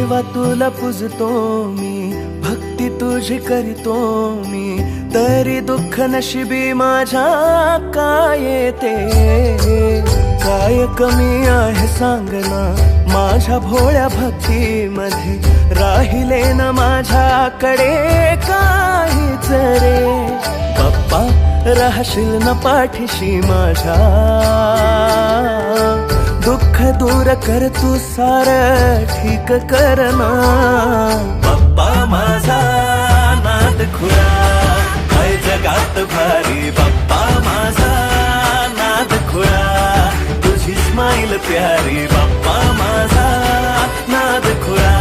देवा तुला पूजतो मी, भक्ती तुझी करीतो मी, तरी दुःख नशिबी माझ्या काय येते? काय कमी आहे सांग ना, माझ्या भोळ्या भक्तीमध्ये राहिले ना माझ्याकडे काहीच रे. बाप्पा राहशील ना पाठीशी माझ्या, दुःख दूर कर तू सार ठीक कर ना. बाप्पा माझा नाद खुळा काय जगात भारी, बाप्पा माझा नाद खुळा तुझी स्माईल प्यारी, बाप्पा माझा नाद खुळा.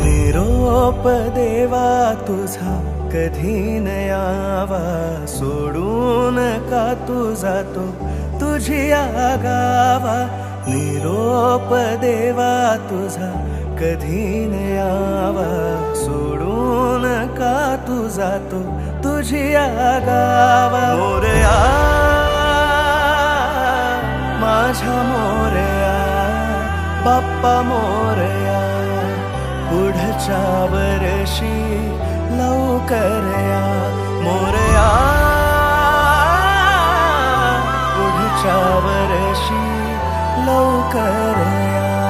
निरोप देवा तुझा कधी न यावा, सोडून का तू जातो तुझी आगावा. निरोप देवा तुझा कधी न यावा, सोडून का तू जातो तुझी आगावा. मोरया माझ्या मोरया, बाप्पा मोरया, पुढच्या वर्षी लवकर या. मोरया पुढच्या वर्षी लवकर या.